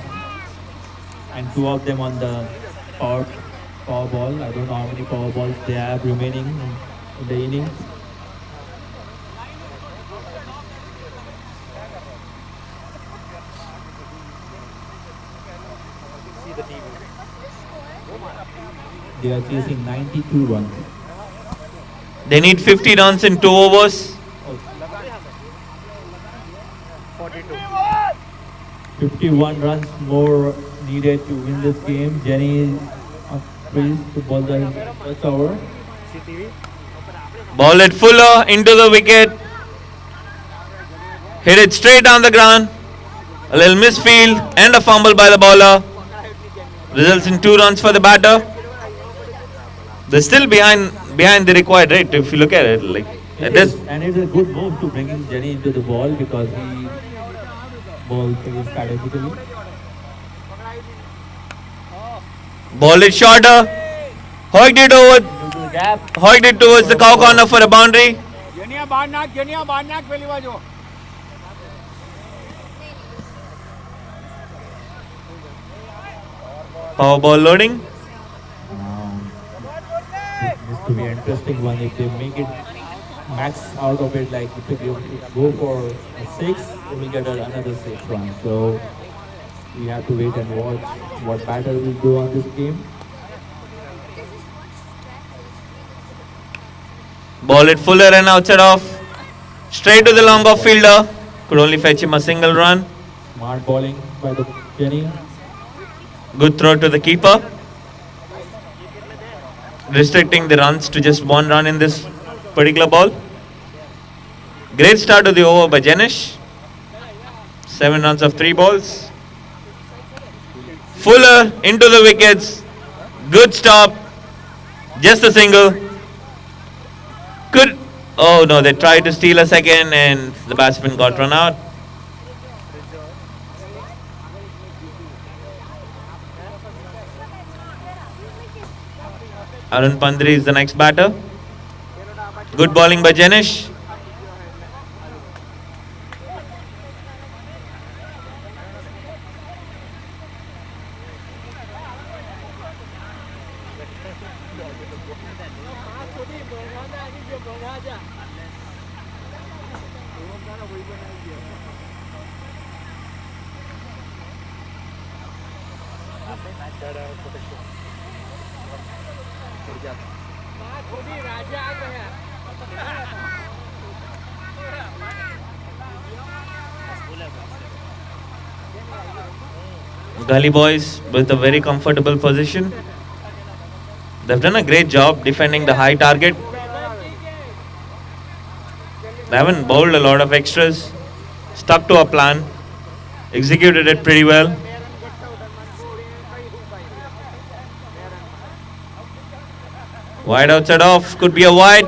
and 2 of them on the power ball. I don't know how many power balls they have remaining in the innings. They are chasing 92 runs. They need 50 runs in 2 overs. 51 runs more needed to win this game. Jenny is on crease to bowl the first over. Ball it fuller into the wicket. Hit it straight down the ground. A little misfield and a fumble by the bowler. Results in 2 runs for the batter. They're still behind the required rate if you look at it. Like It this, is, and it's a good move to bringing Jenny into the ball because he bowls very strategically. ball it shorter. Hoiked it over. Into the gap. Hoiked it towards the cow corner for a boundary. Genia Barnak pehli bajo. Power ball loading. This to be an interesting one if they make it max out of it. Like if you go for a 6, they will get another 6 runs. So we have to wait and watch what batter will do on this game. Ball it fuller and outside off. Straight to the long off fielder. Could only fetch him a single run. Smart bowling by the Jenny. Good throw to the keeper. Restricting the runs to just 1 run in this particular ball. Great start to the over by Janish. 7 runs of 3 balls. Fuller into the wickets. Good stop. Just a single. Good. Oh no, they tried to steal a second and the batsman got run out. Arun Pandri is the next batter. Good bowling by Janish. Gully boys with a very comfortable position. They've done a great job defending the high target. They haven't bowled a lot of extras. Stuck to a plan. Executed it pretty well. Wide outside off. Could be a wide.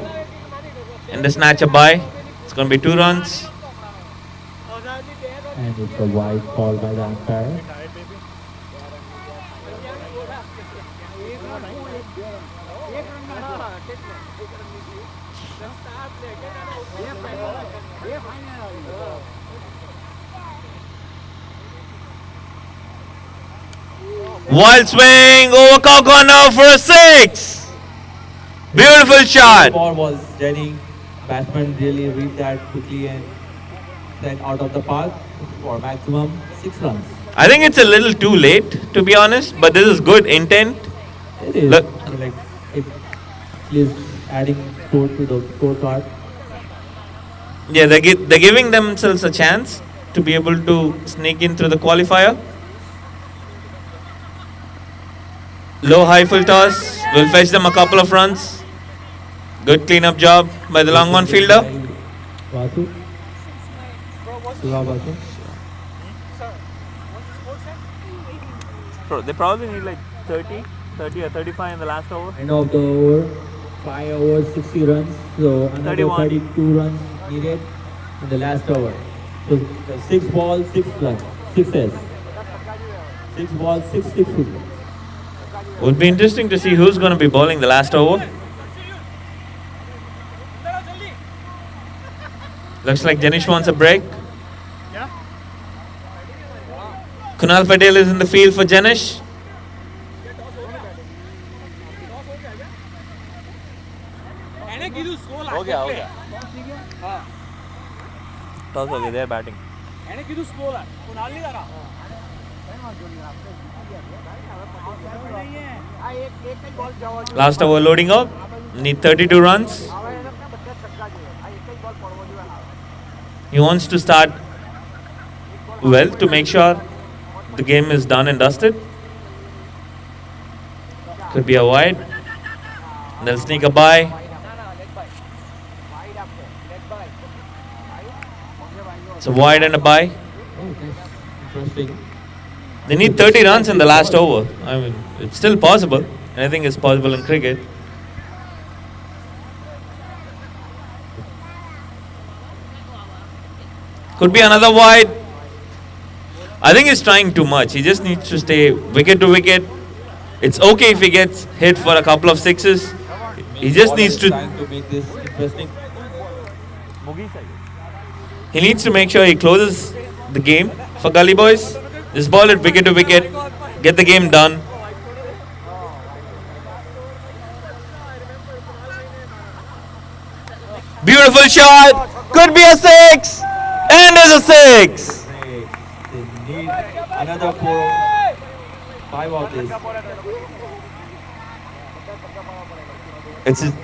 And the snatch a bye. It's going to be 2 runs. And it's a wide call by the umpire. Wild swing over corner for a 6. Beautiful shot. Ball was steady. Batsman really read that quickly and sent out of the park for maximum 6 runs. I think it's a little too late, to be honest, but this is good intent. It is. Look. Like it is adding score to the scorecard. Yeah, they're giving themselves a chance to be able to sneak in through the qualifier. Low high full toss will fetch them a couple of runs. Good cleanup job by the long on fielder. Vasu. Shiva Vasu. They probably need like 30 or 35 in the last over. End of the over. 5 overs, 60 runs. So another 31. 32 runs needed in the last over. So 6 balls, 6 runs. 6s. 6 balls, 6 sixes. Would be interesting to see who's going to be bowling the last over. Looks like Janish wants a break. Kunal Patel is in the field for Janish. हो गया Toss हो गया, they're batting. मैंने किधर slow है कुणाल नहीं करा Last over loading up. Need 32 runs. He wants to start well to make sure the game is done and dusted. Could be a wide. They'll sneak a bye. It's a wide and a bye. Interesting. They need 30 runs in the last over. I mean, it's still possible. Anything is possible in cricket. Could be another wide. I think he's trying too much. He just needs to stay wicket to wicket. It's okay if he gets hit for a couple of sixes. He just needs to. Trying to make this interesting. He needs to make sure he closes the game for Gully boys. Just ball it wicket to wicket. Get the game done. Beautiful shot. Could be a 6. And there's a 6. They need another 5 of this.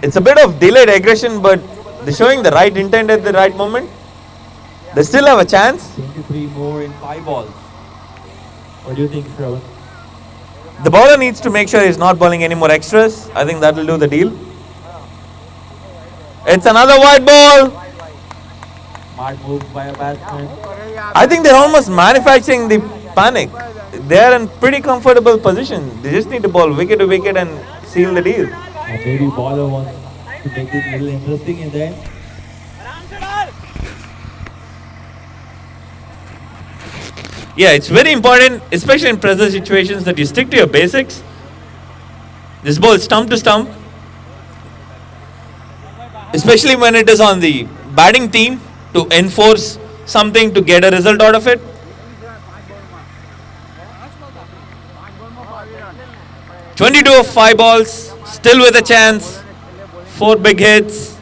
It's a bit of delayed aggression, but they're showing the right intent at the right moment. They still have a chance. 23 more in 5 balls. What do you think, Shravan? The bowler needs to make sure he's not bowling any more extras. I think that will do the deal. It's another wide ball. Smart move by a batsman. I think they're almost manufacturing the panic. They're in pretty comfortable position. They just need to bowl wicket to wicket and seal the deal. And maybe bowler wants to make it a little interesting in the end. Yeah, it's very important, especially in pressure situations, that you stick to your basics. This ball stump to stump. Especially when it is on the batting team to enforce something to get a result out of it. "22 of 5 balls, still with a chance. 4 big hits.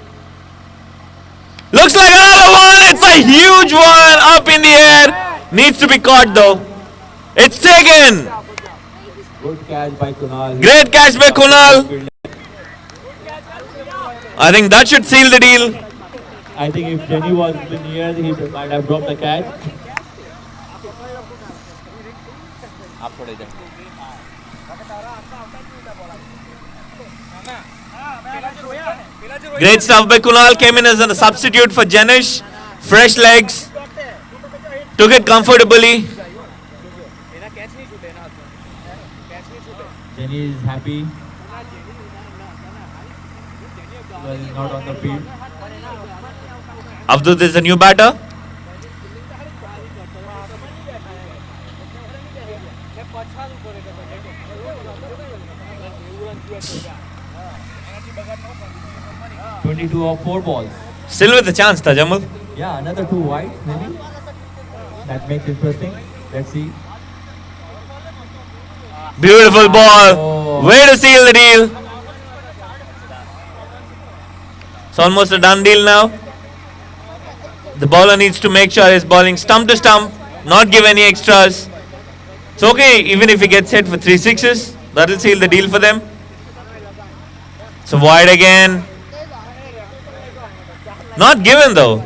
Looks like another one. It's a huge one up in the air. Needs to be caught though. It's taken. Good catch by Kunal. Great catch by Kunal. I think that should seal the deal. I think if Jenny was been here, he might have dropped the catch. आप थोड़े इधर. Great stuff by Kunal. Came in as a substitute for Janish. Fresh legs. Took it comfortably. Jenny is happy. Well, he's not on the field. Avdut is the new batter. (22 of 4 balls). Still with a chance, Tajammul. Yeah, another 2 wide, maybe. That makes interesting. Let's see. Beautiful ball. Oh. Way to seal the deal. It's almost a done deal now. The bowler needs to make sure he's bowling stump to stump, not give any extras. It's okay even if he gets hit for 3 sixes. That'll seal the deal for them. So wide again. Not given though.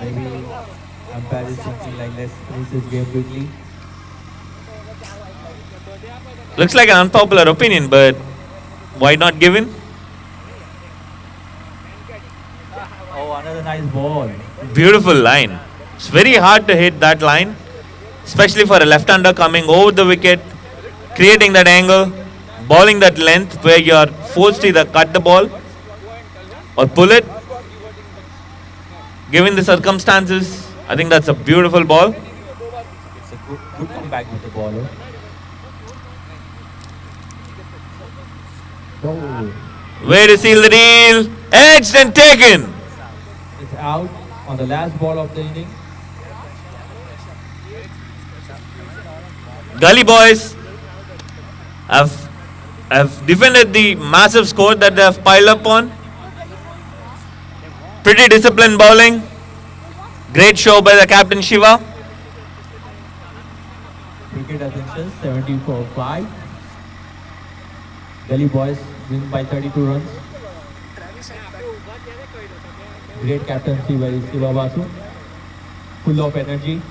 Maybe umpire is thinking like, let's finish this game quickly. Looks like an unpopular opinion, but why not given? Oh, another nice ball. Beautiful line. It's very hard to hit that line, especially for a left-hander coming over the wicket, creating that angle, bowling that length where you are forced to either cut the ball or pull it. Given the circumstances, I think that's a beautiful ball. It's a good comeback with the bowler. Oh, Way to seal the deal. Edged and taken. it's out on the last ball of the inning. Gully boys have defended the massive score that they have piled up on. Pretty disciplined bowling. Great show by the captain Shiva. Cricket Essentials 70-5. Gully boys win by 32 runs. Great captaincy by Shiva Basu. Full of energy.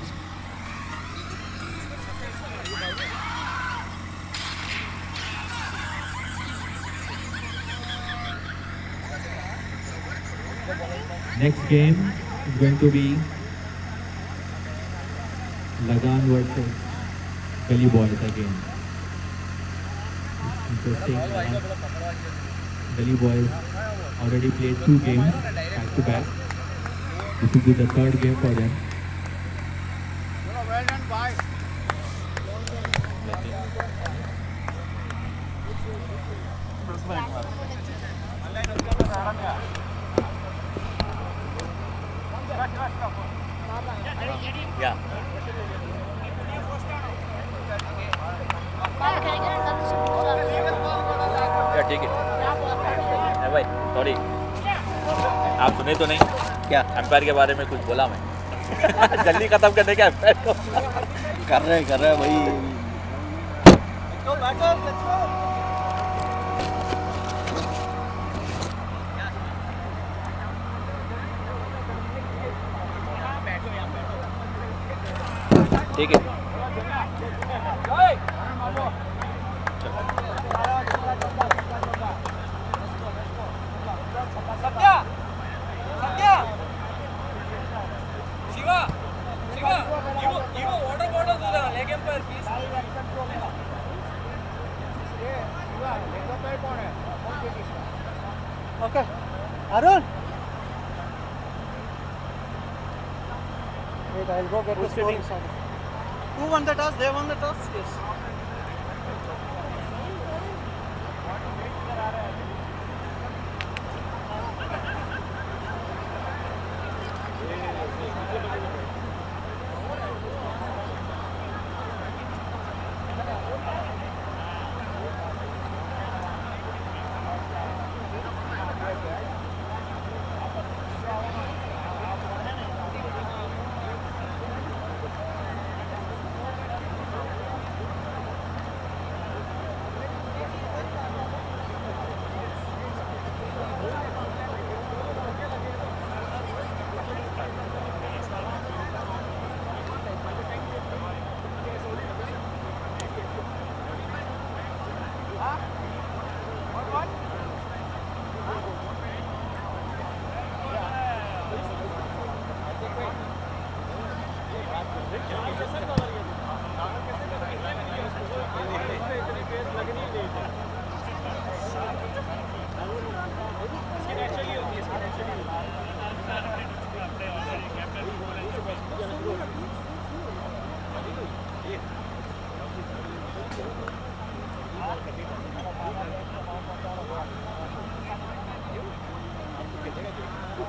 Next game is going to be Lagan versus Gully Boys again. Interesting. Gully Boys already played 2 games back to back. This will be the 3rd game for them. Well done, bye. Yeah. Yeah, take it. है भाई, sorry. आप सुने तो नहीं? क्या? Empire के बारे में कुछ बोला मैं. जल्दी खत्म करने का एम्पायर को. कर रहे हैं भाई. ठीक है. Okay. Arun. Wait, I'll go get the score. Who won the toss? They won the toss? Yes.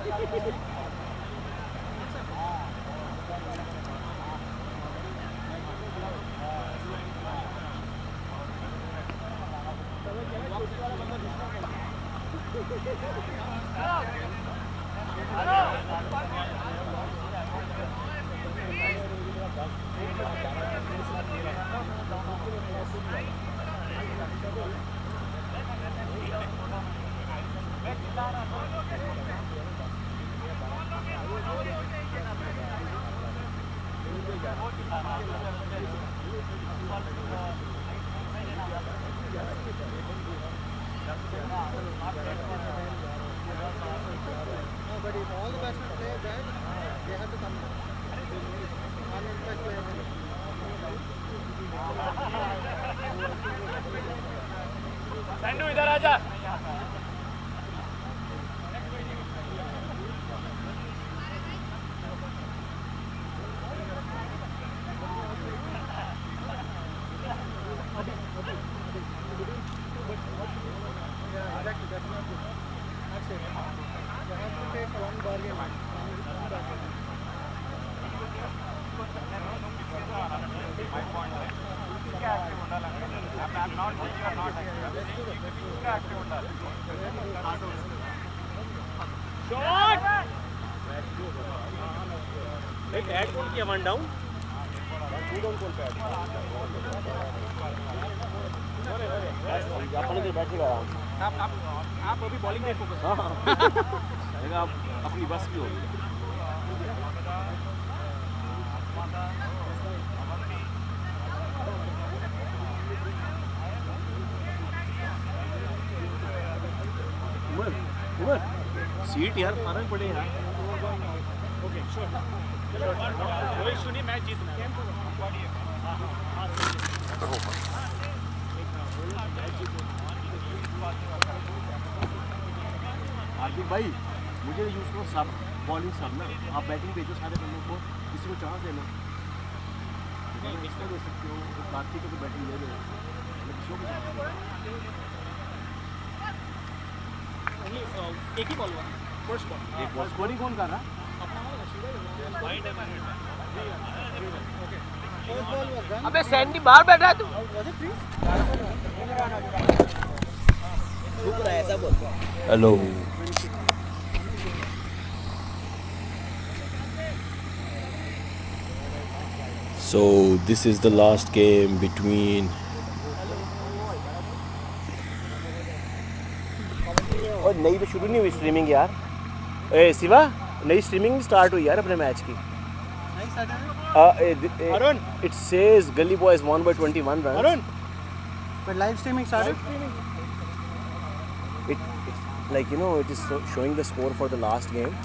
No, but if all the batsmen play bad, they have to come down. Unimpaired players. संडू इधर आजा Exactly, that's not good. That's it. You have to take one bargain. One bargain. एक add कौन किया one down अपन इधर बैठेगा आप अभी bowling पे फोकस आप अपनी बस की होगी सीट यार फर्क पड़े यार ओके श्योर कोई इशू नहीं मैच जीतना है हार्दिक भाई मुझे यूज करो सब बॉलिंग सब ना आप बैटिंग भेजो सारे बंदों को किसी को चांस देना इसको दे सकते हो तो कार्तिक को तो बैटिंग दे दो किसी को चांस दो एक ही बॉल हुआ फर्स्ट बॉल एक बॉल स्कोरिंग कौन कर रहा First ball was done. अबे सैंडी बाहर बैठा है तू Was it three? Hello. So this is the last game between और नई तो शुरू नहीं हुई स्ट्रीमिंग यार ए शिवा नई स्ट्रीमिंग स्टार्ट हुई यार अपने मैच की Nice Saturday. Arun it says Gully Boys won by 21 runs Arun But live streaming started. it's like you know it is showing the score for the last game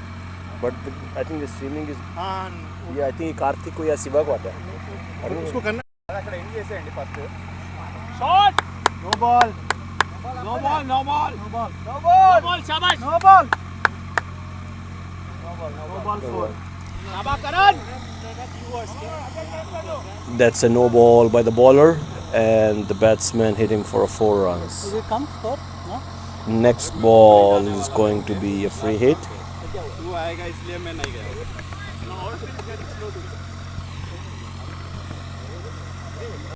but I think the streaming is yeah I think Karthik को या शिवा को आता है Arun उसको करना అక్కడ end చేసేయండి first shot No ball. No ball no ball No ball. No ball शाबाश No ball. no ball four शाबाश करण that's a no ball by the bowler and the batsman hitting for 4 runs Did it come? Score? No? next ball is going to be a free hit वो आएगा इसलिए मैं नहीं गया